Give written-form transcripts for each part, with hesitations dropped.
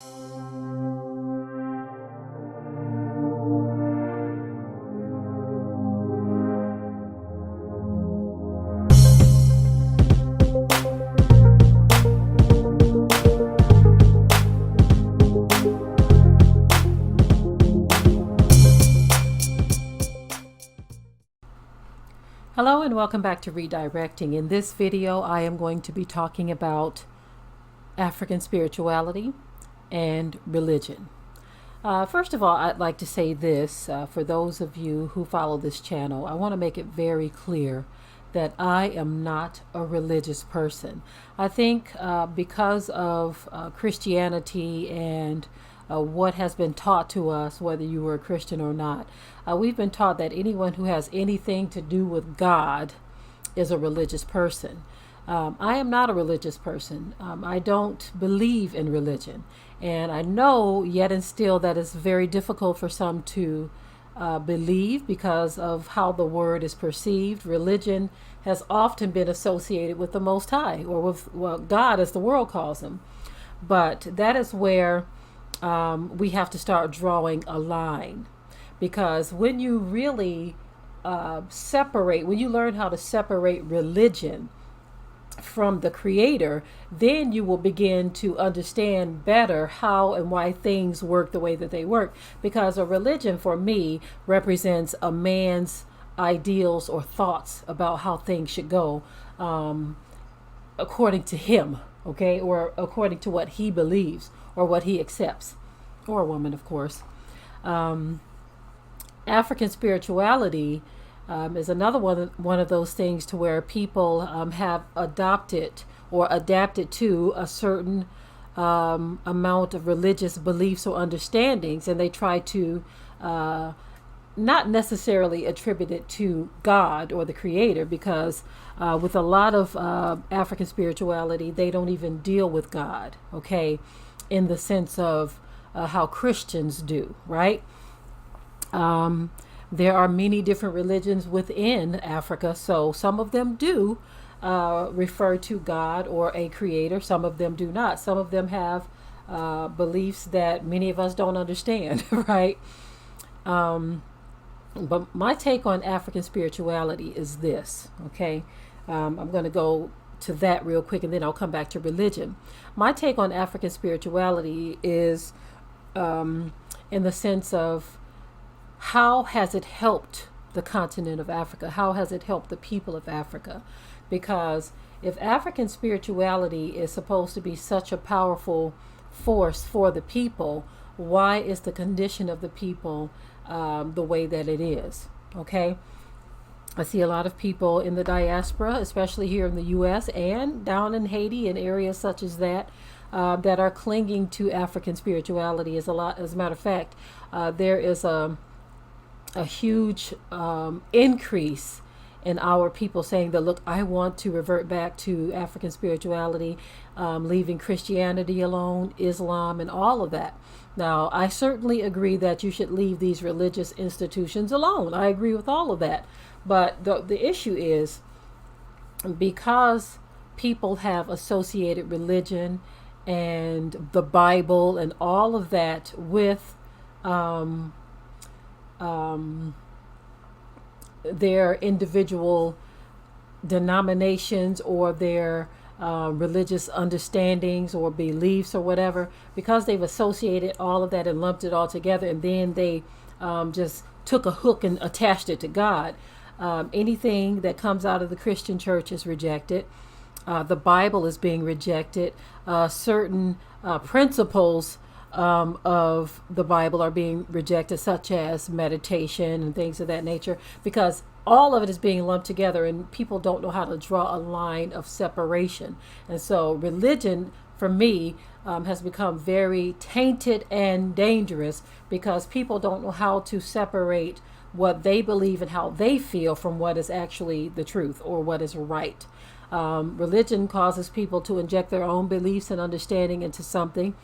Hello and welcome back to Redirecting. In this video, I am going to be talking about African spirituality and religion. First of all, I'd like to say this, for those of you who follow this channel, I want to make it very clear that I am not a religious person. I think because of Christianity and what has been taught to us, whether you were a Christian or not, we've been taught that anyone who has anything to do with God is a religious person. I am not a religious person. I don't believe in religion. And I know yet and still that it's very difficult for some to believe because of how the word is perceived. Religion has often been associated with the Most High, or with, well, God as the world calls him. But that is where we have to start drawing a line, because when you really when you learn how to separate religion from the Creator, then you will begin to understand better how and why things work the way that they work. Because a religion, for me, represents a man's ideals or thoughts about how things should go, according to him, okay, or according to what he believes or what he accepts, or a woman, of course. African spirituality is another one of those things to where people have adopted or adapted to a certain amount of religious beliefs or understandings, and they try to not necessarily attribute it to God or the Creator, because with a lot of African spirituality, they don't even deal with God, okay, in the sense of how Christians do, right? There are many different religions within Africa, so some of them do refer to God or a creator. Some of them do not. Some of them have beliefs that many of us don't understand, right? But my take on African spirituality is this, okay? I'm going to go to that real quick, and then I'll come back to religion. My take on African spirituality is in the sense of, how has it helped the continent of Africa? How has it helped the people of Africa? Because if African spirituality is supposed to be such a powerful force for the people, why is the condition of the people the way that it is? Okay. I see a lot of people in the diaspora, especially here in the U.S. and down in Haiti and areas such as that, that are clinging to African spirituality. As a matter of fact, there is a huge increase in our people saying that, look, I want to revert back to African spirituality, leaving Christianity alone, Islam, and all of that. Now, I certainly agree that you should leave these religious institutions alone. I agree with all of that. But the issue is, because people have associated religion and the Bible and all of that with their individual denominations or their religious understandings or beliefs or whatever, because they've associated all of that and lumped it all together, and then they just took a hook and attached it to God. Anything that comes out of the Christian church is rejected. The Bible is being rejected. Certain principles of the Bible are being rejected, such as meditation and things of that nature, because all of it is being lumped together and people don't know how to draw a line of separation. And so religion, for me, has become very tainted and dangerous, because people don't know how to separate what they believe and how they feel from what is actually the truth or what is right. Religion causes people to inject their own beliefs and understanding into something.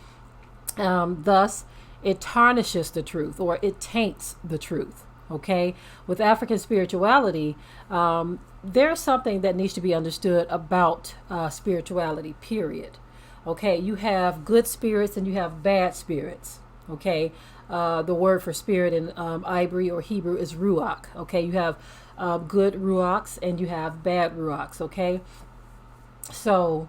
Thus, it tarnishes the truth, or it taints the truth. Okay, with African spirituality, there's something that needs to be understood about spirituality, period. Okay, you have good spirits and you have bad spirits. Okay, the word for spirit in Ibri or Hebrew is ruach. Okay, you have good ruachs and you have bad ruachs. Okay, so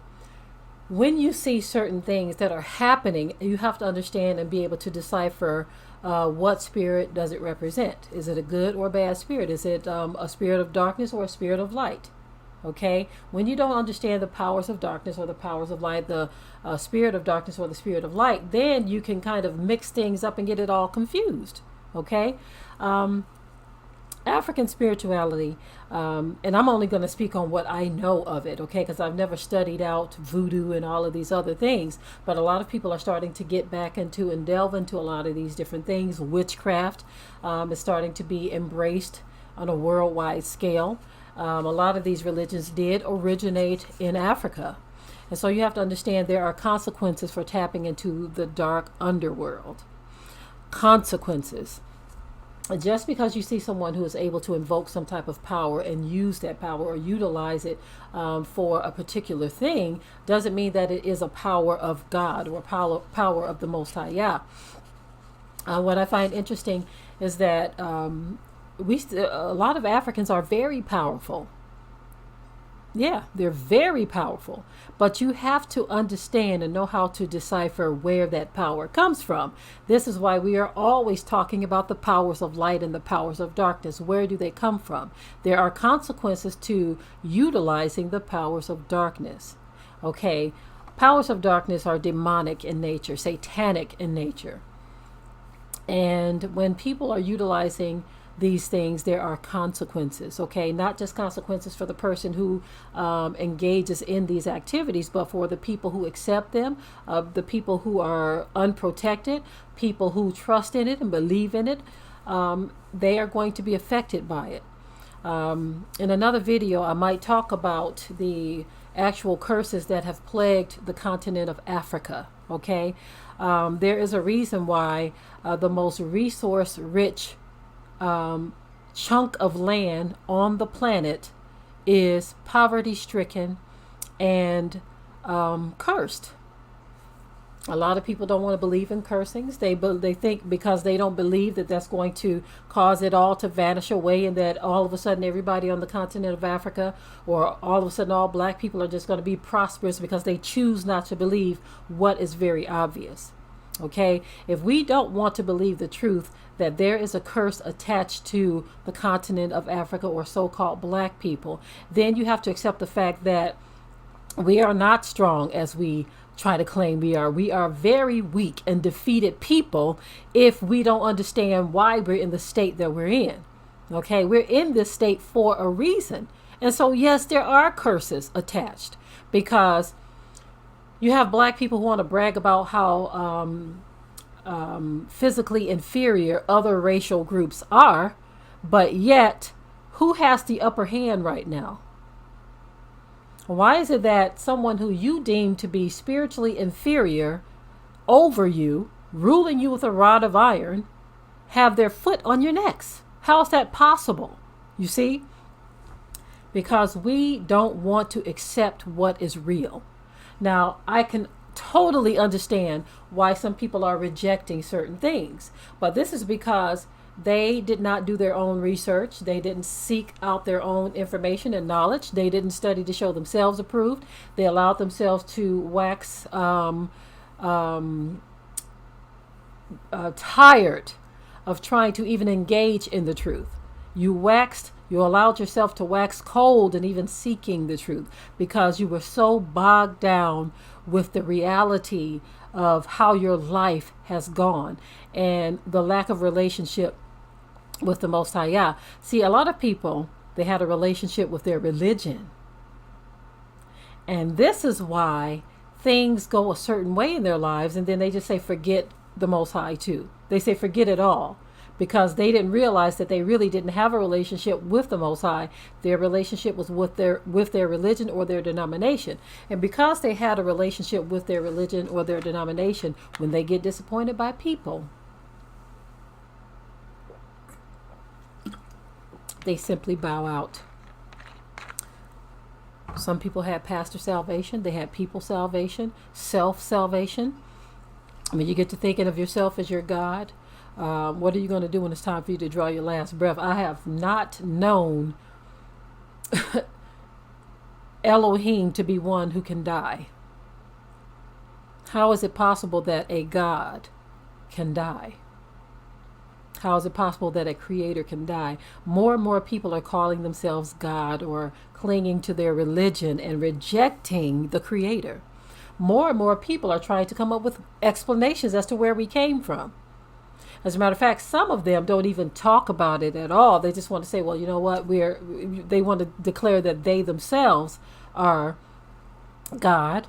when you see certain things that are happening, you have to understand and be able to decipher what spirit does it represent. Is it a good or bad spirit? Is it a spirit of darkness or a spirit of light? Okay, when you don't understand the powers of darkness or the powers of light, the spirit of darkness or the spirit of light, then you can kind of mix things up and get it all confused. Okay, African spirituality, and I'm only going to speak on what I know of it, okay, because I've never studied out voodoo and all of these other things, but a lot of people are starting to get back into and delve into a lot of these different things. Witchcraft is starting to be embraced on a worldwide scale. A lot of these religions did originate in Africa. And so you have to understand there are consequences for tapping into the dark underworld. Consequences. Just because you see someone who is able to invoke some type of power and use that power or utilize it for a particular thing doesn't mean that it is a power of God or power of the Most High Yah. What I find interesting is that a lot of Africans are very powerful. Yeah, they're very powerful, but you have to understand and know how to decipher where that power comes from. This is why we are always talking about the powers of light and the powers of darkness. Where do they come from? There are consequences to utilizing the powers of darkness. Okay, powers of darkness are demonic in nature, satanic in nature. And when people are utilizing these things, there are consequences. Okay, not just consequences for the person who engages in these activities, but for the people who accept them, the people who are unprotected, people who trust in it and believe in it. They are going to be affected by it. In another video, I might talk about the actual curses that have plagued the continent of Africa. Okay, there is a reason why the most resource rich chunk of land on the planet is poverty stricken and cursed. A lot of people don't want to believe in cursings. They think because they don't believe that that's going to cause it all to vanish away, and that all of a sudden everybody on the continent of Africa, or all of a sudden all black people, are just going to be prosperous because they choose not to believe what is very obvious. Okay, if we don't want to believe the truth that there is a curse attached to the continent of Africa or so-called black people, then you have to accept the fact that we are not strong as we try to claim we are. We are very weak and defeated people if we don't understand why we're in the state that we're in. Okay, we're in this state for a reason. And so, yes, there are curses attached, because you have black people who want to brag about how physically inferior other racial groups are, but yet, who has the upper hand right now? Why is it that someone who you deem to be spiritually inferior over you, ruling you with a rod of iron, have their foot on your necks? How is that possible? You see? Because we don't want to accept what is real. Now, I can totally understand why some people are rejecting certain things, but this is because they did not do their own research. They didn't seek out their own information and knowledge. They didn't study to show themselves approved. They allowed themselves to wax tired of trying to even engage in the truth. You allowed yourself to wax cold and even seeking the truth, because you were so bogged down with the reality of how your life has gone and the lack of relationship with the Most High Yah. See, a lot of people, they had a relationship with their religion. And this is why things go a certain way in their lives, and then they just say, forget the Most High too. They say, forget it all, because they didn't realize that they really didn't have a relationship with the Most High. Their relationship was with their religion or their denomination. And because they had a relationship with their religion or their denomination, when they get disappointed by people, they simply bow out. Some people had pastor salvation, they had people salvation, self salvation. I mean, you get to thinking of yourself as your God. What are you going to do when it's time for you to draw your last breath? I have not known Elohim to be one who can die. How is it possible that a God can die? How is it possible that a creator can die? More and more people are calling themselves God or clinging to their religion and rejecting the creator. More and more people are trying to come up with explanations as to where we came from. As a matter of fact, some of them don't even talk about it at all. They just want to say, well, you know what? They want to declare that they themselves are God,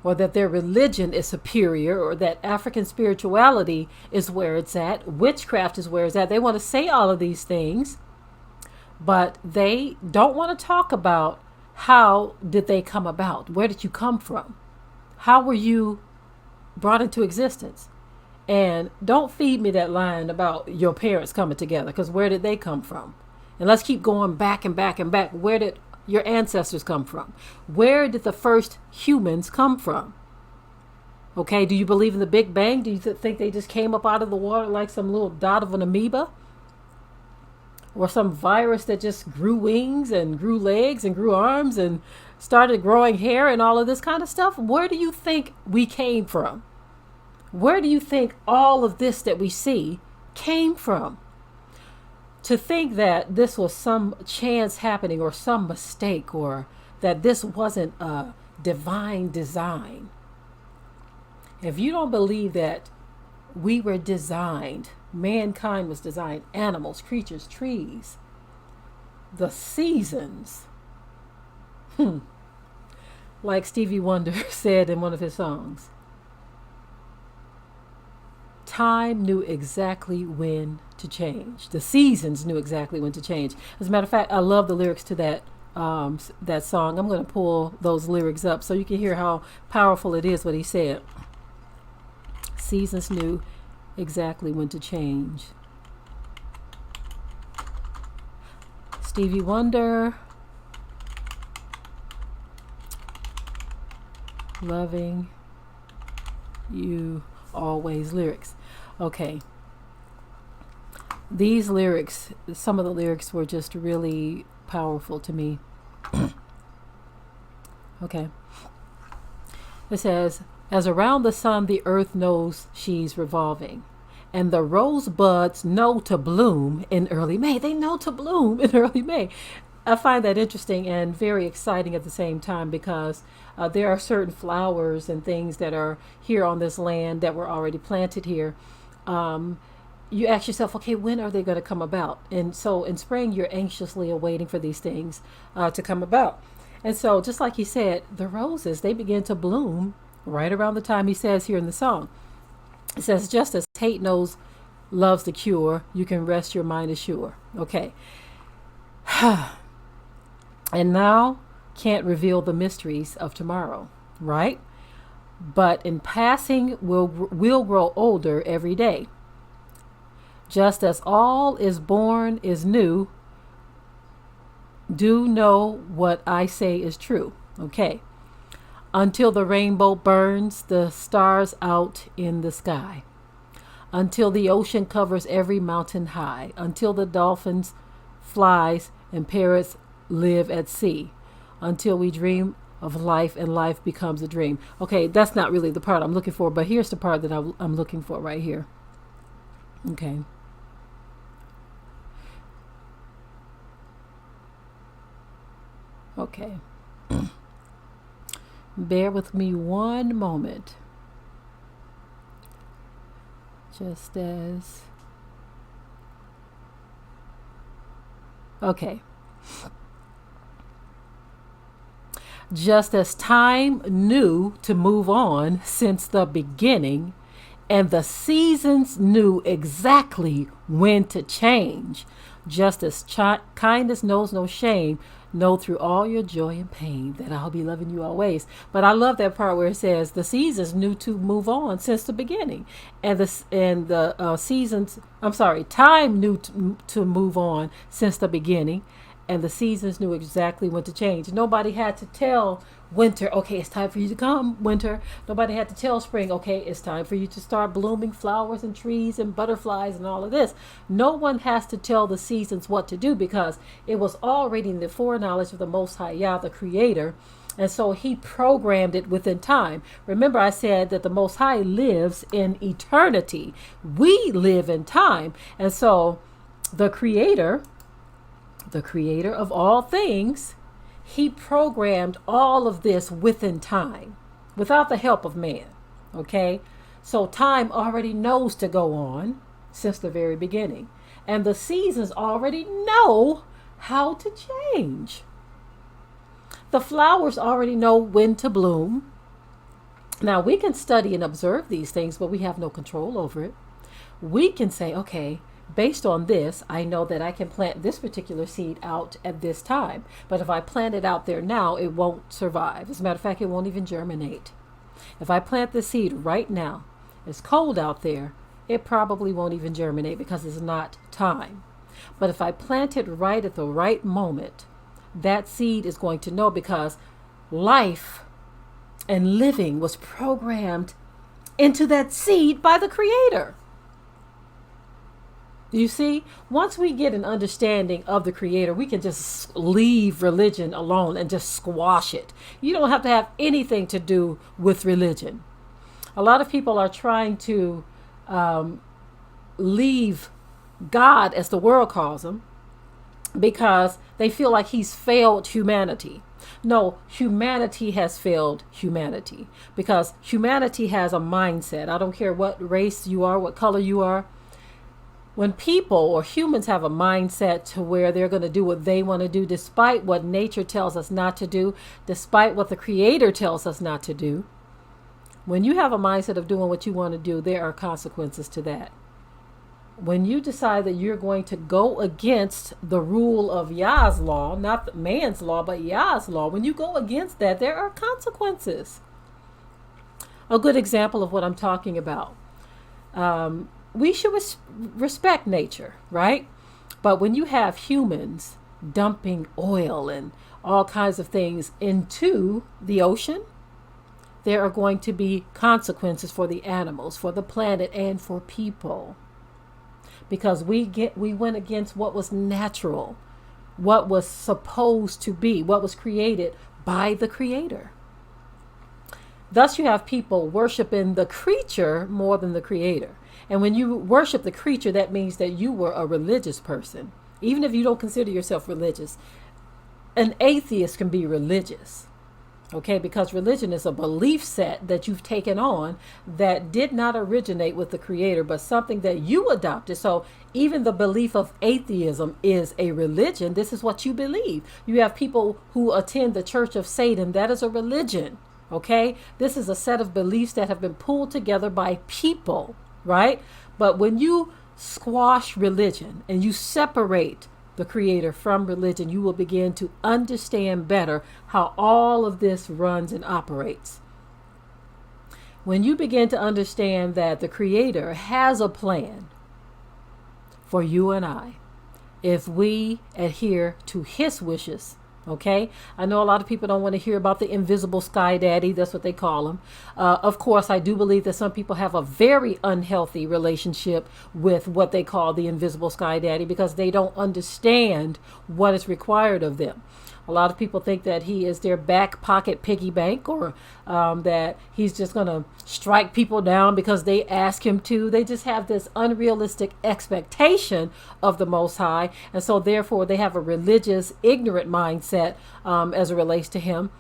or that their religion is superior, or that African spirituality is where it's at, witchcraft is where it's at. They want to say all of these things, but they don't want to talk about how did they come about? Where did you come from? How were you brought into existence? And don't feed me that line about your parents coming together, because where did they come from? And let's keep going back and back and back. Where did your ancestors come from? Where did the first humans come from? Okay, do you believe in the Big Bang? Do you think they just came up out of the water like some little dot of an amoeba? Or some virus that just grew wings and grew legs and grew arms and started growing hair and all of this kind of stuff? Where do you think we came from? Where do you think all of this that we see came from? To think that this was some chance happening or some mistake, or that this wasn't a divine design. If you don't believe that we were designed, mankind was designed, animals, creatures, trees, the seasons, like Stevie Wonder said in one of his songs, time knew exactly when to change. The seasons knew exactly when to change. As a matter of fact, I love the lyrics to that song. I'm going to pull those lyrics up so you can hear how powerful it is what he said. Seasons knew exactly when to change. Stevie Wonder, loving you always lyrics. Okay. These lyrics, some of the lyrics were just really powerful to me. Okay. It says, as around the sun the earth knows she's revolving, and the rosebuds know to bloom in early May. They know to bloom in early May. I find that interesting and very exciting at the same time, because there are certain flowers and things that are here on this land that were already planted here. You ask yourself, okay, when are they going to come about? And so in spring, you're anxiously awaiting for these things to come about. And so just like he said, the roses, they begin to bloom right around the time he says here in the song. It says, just as hate knows love's the cure, you can rest your mind assured. Okay. And now can't reveal the mysteries of tomorrow, right? But in passing, we'll grow older every day. Just as all is born is new, do know what I say is true. Okay. Until the rainbow burns the stars out in the sky. Until the ocean covers every mountain high. Until the dolphins flies and parrots live at sea. Until we dream of life and life becomes a dream. Okay, that's not really the part I'm looking for, but here's the part that I'm looking for right here. Okay. Okay. Bear with me one moment. Just as... Okay. Just as time knew to move on since the beginning, and the seasons knew exactly when to change, just as kindness knows no shame, know through all your joy and pain that I'll be loving you always. But I love that part where it says the seasons knew to move on since the beginning, and time knew to move on since the beginning, and the seasons knew exactly when to change. Nobody had to tell winter, okay, it's time for you to come, winter. Nobody had to tell spring, okay, it's time for you to start blooming flowers and trees and butterflies and all of this. No one has to tell the seasons what to do because it was already in the foreknowledge of the Most High Yah, the Creator. And so he programmed it within time. Remember, I said that the Most High lives in eternity. We live in time. And so the Creator of all things, he programmed all of this within time without the help of man. Okay? So time already knows to go on since the very beginning. And the seasons already know how to change. The flowers already know when to bloom. Now, we can study and observe these things, but we have no control over it. We can say, okay, based on this, I know that I can plant this particular seed out at this time. But if I plant it out there now, it won't survive. As a matter of fact, it won't even germinate. If I plant the seed right now, it's cold out there, it probably won't even germinate because it's not time. But if I plant it right at the right moment, that seed is going to know because life and living was programmed into that seed by the Creator. You see, once we get an understanding of the Creator, we can just leave religion alone and just squash it. You don't have to have anything to do with religion. A lot of people are trying to leave God, as the world calls him, because they feel like he's failed humanity. No, humanity has failed humanity because humanity has a mindset. I don't care what race you are, what color you are. When people or humans have a mindset to where they're going to do what they want to do, despite what nature tells us not to do, despite what the Creator tells us not to do, when you have a mindset of doing what you want to do, there are consequences to that. When you decide that you're going to go against the rule of Yah's law, not man's law, but Yah's law, when you go against that, there are consequences. A good example of what I'm talking about. We should respect nature, right? But when you have humans dumping oil and all kinds of things into the ocean, there are going to be consequences for the animals, for the planet, and for people. Because we went against what was natural, what was supposed to be, what was created by the Creator. Thus you have people worshiping the creature more than the Creator. And when you worship the creature, that means that you were a religious person. Even if you don't consider yourself religious, an atheist can be religious. Okay, because religion is a belief set that you've taken on that did not originate with the Creator, but something that you adopted. So even the belief of atheism is a religion. This is what you believe. You have people who attend the Church of Satan. That is a religion. Okay, this is a set of beliefs that have been pulled together by people, right? But when you squash religion and you separate the Creator from religion, you will begin to understand better how all of this runs and operates. When you begin to understand that the Creator has a plan for you and I, if we adhere to His wishes, okay? I know a lot of people don't want to hear about the invisible sky daddy. That's what they call him. Of course, I do believe that some people have a very unhealthy relationship with what they call the invisible sky daddy because they don't understand what is required of them. A lot of people think that he is their back pocket piggy bank, or that he's just going to strike people down because they ask him to. They just have this unrealistic expectation of the Most High. And so therefore they have a religious, ignorant mindset as it relates to him.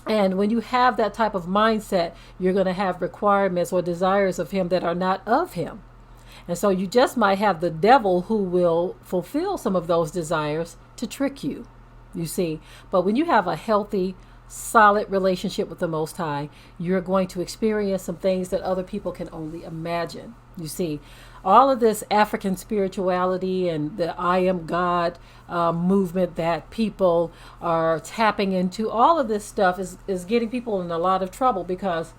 And when you have that type of mindset, you're going to have requirements or desires of him that are not of him. And so you just might have the devil who will fulfill some of those desires to trick you. You see, but when you have a healthy, solid relationship with the Most High, you're going to experience some things that other people can only imagine. You see, all of this African spirituality and the I am God movement that people are tapping into, all of this stuff is getting people in a lot of trouble because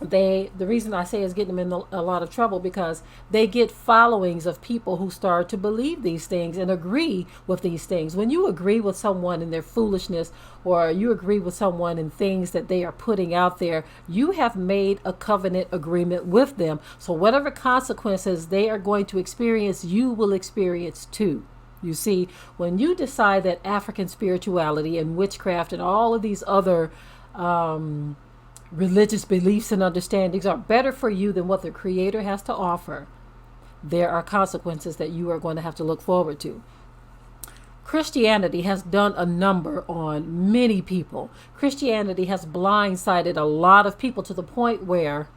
The reason I say is getting them in a lot of trouble because they get followings of people who start to believe these things and agree with these things. When you agree with someone in their foolishness, or you agree with someone in things that they are putting out there, you have made a covenant agreement with them. So whatever consequences they are going to experience, you will experience too. You see, when you decide that African spirituality and witchcraft and all of these other religious beliefs and understandings are better for you than what the Creator has to offer, there are consequences that you are going to have to look forward to. Christianity has done a number on many people. Christianity has blindsided a lot of people to the point where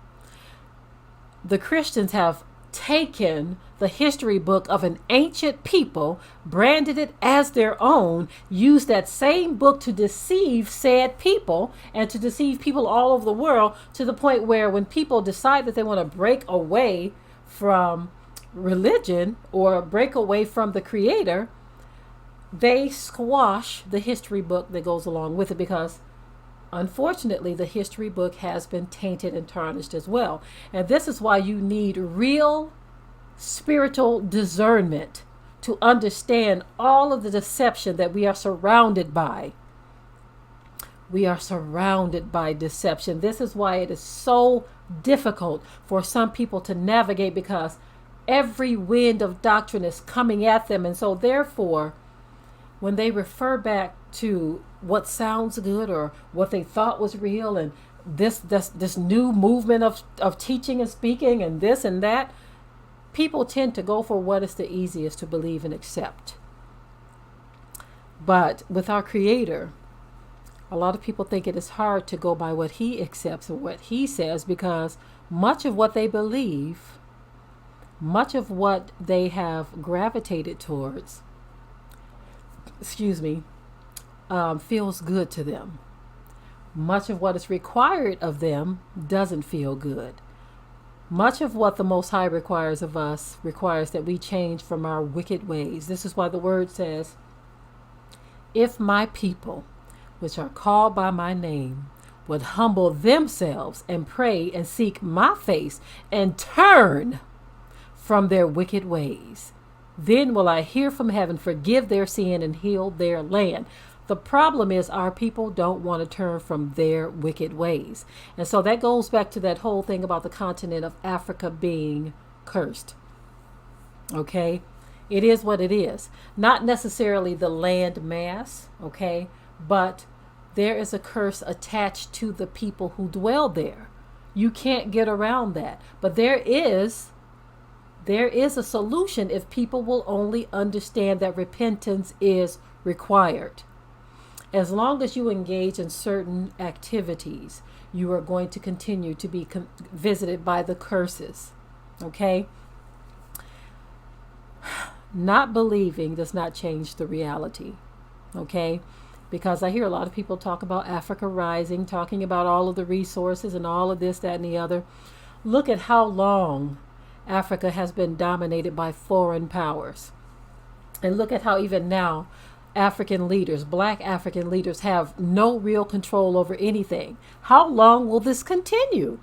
the Christians have taken the history book of an ancient people, branded it as their own, used that same book to deceive said people and to deceive people all over the world, to the point where when people decide that they want to break away from religion or break away from the Creator, they squash the history book that goes along with it, because unfortunately the history book has been tainted and tarnished as well. And this is why you need real spiritual discernment to understand all of the deception that we are surrounded by. We are surrounded by deception. This is why it is so difficult for some people to navigate, because every wind of doctrine is coming at them. And so therefore, when they refer back to what sounds good or what they thought was real, and this new movement of teaching and speaking and this and that, people tend to go for what is the easiest to believe and accept. But with our Creator, a lot of people think it is hard to go by what He accepts and what He says, because much of what they believe, much of what they have gravitated towards, feels good to them. Much of what is required of them doesn't feel good. Much of what the Most High requires of us requires that we change from our wicked ways. This is why the word says, if my people, which are called by my name, would humble themselves and pray and seek my face and turn from their wicked ways, then will I hear from heaven, forgive their sin, and heal their land. The problem is our people don't want to turn from their wicked ways. And so that goes back to that whole thing about the continent of Africa being cursed. Okay? It is what it is. Not necessarily the land mass, okay? But there is a curse attached to the people who dwell there. You can't get around that. But there is a solution if people will only understand that repentance is required. As long as you engage in certain activities, you are going to continue to be visited by the curses. Okay? Not believing does not change the reality. Okay? Because I hear a lot of people talk about Africa rising, talking about all of the resources and all of this, that, and the other. Look at how long Africa has been dominated by foreign powers. And look at how even now African leaders, black African leaders, have no real control over anything. How long will this continue?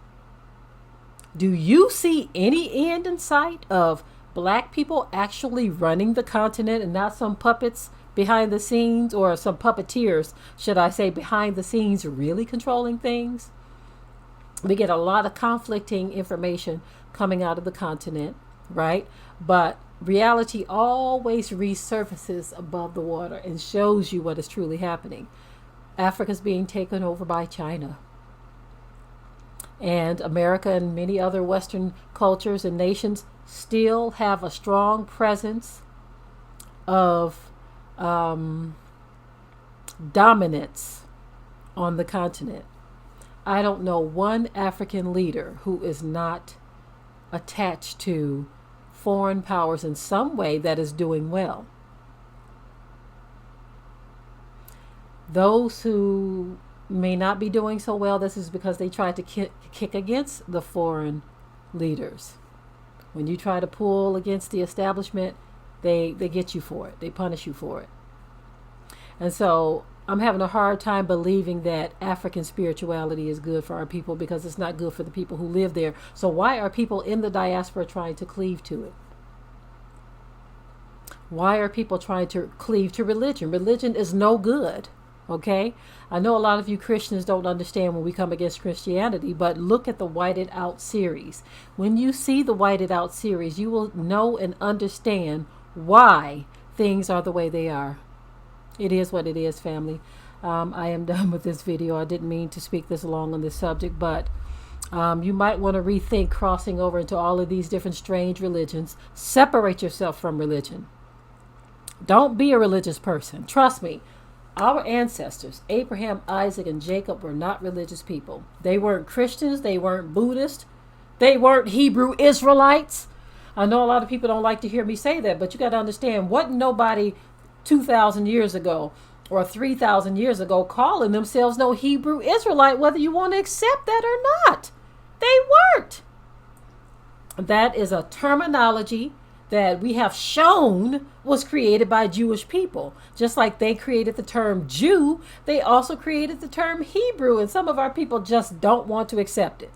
Do you see any end in sight of black people actually running the continent and not some puppets behind the scenes, or some puppeteers, should I say, behind the scenes really controlling things? We get a lot of conflicting information coming out of the continent, right? But reality always resurfaces above the water and shows you what is truly happening. Africa's being taken over by China. And America and many other Western cultures and nations still have a strong presence of dominance on the continent. I don't know one African leader who is not attached to foreign powers in some way that is doing well. Those who may not be doing so well, this is because they tried to kick against the foreign leaders. When you try to pull against the establishment, they get you for it. They punish you for it. And so I'm having a hard time believing that African spirituality is good for our people, because it's not good for the people who live there. So why are people in the diaspora trying to cleave to it? Why are people trying to cleave to religion? Religion is no good. Okay? I know a lot of you Christians don't understand when we come against Christianity, but look at the Whited Out series. When you see the Whited Out series, you will know and understand why things are the way they are. It is what it is, family. I am done with this video. I didn't mean to speak this long on this subject, but you might want to rethink crossing over into all of these different strange religions. Separate yourself from religion. Don't be a religious person. Trust me. Our ancestors, Abraham, Isaac, and Jacob, were not religious people. They weren't Christians. They weren't Buddhist. They weren't Hebrew Israelites. I know a lot of people don't like to hear me say that, but you got to understand, wasn't nobody 2,000 years ago or 3,000 years ago calling themselves no Hebrew Israelite, whether you want to accept that or not. They weren't. That is a terminology that we have shown was created by Jewish people. Just like they created the term Jew, they also created the term Hebrew, and some of our people just don't want to accept it.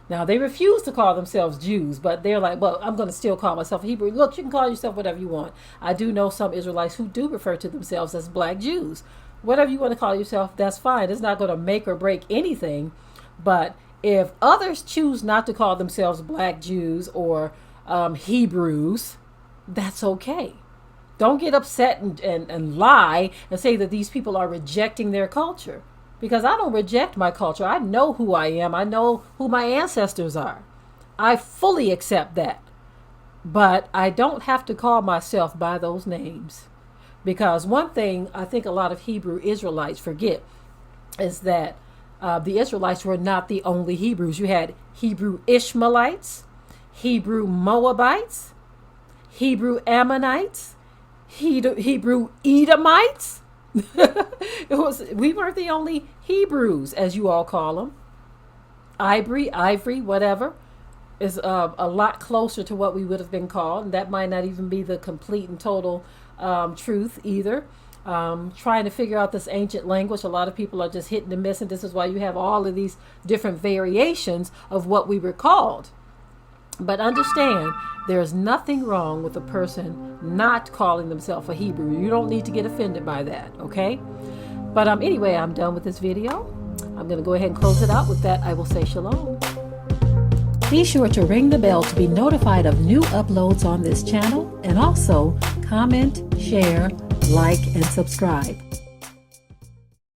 Now, they refuse to call themselves Jews, but they're like, well, I'm going to still call myself a Hebrew. Look, you can call yourself whatever you want. I do know some Israelites who do refer to themselves as Black Jews. Whatever you want to call yourself, that's fine. It's not going to make or break anything. But if others choose not to call themselves Black Jews or Hebrews, that's okay. Don't get upset and lie and say that these people are rejecting their culture. Because I don't reject my culture. I know who I am. I know who my ancestors are. I fully accept that. But I don't have to call myself by those names. Because one thing I think a lot of Hebrew Israelites forget is that the Israelites were not the only Hebrews. You had Hebrew Ishmaelites, Hebrew Moabites, Hebrew Ammonites, Hebrew Edomites. We weren't the only Hebrews, as you all call them. Ivory, whatever, is a lot closer to what we would have been called. And that might not even be the complete and total truth either. Trying to figure out this ancient language, a lot of people are just hitting and missing. This is why you have all of these different variations of what we were called. But understand, there is nothing wrong with a person not calling themselves a Hebrew. You don't need to get offended by that, okay? But anyway, I'm done with this video. I'm going to go ahead and close it out. With that, I will say shalom. Be sure to ring the bell to be notified of new uploads on this channel, and also comment, share, like, and subscribe.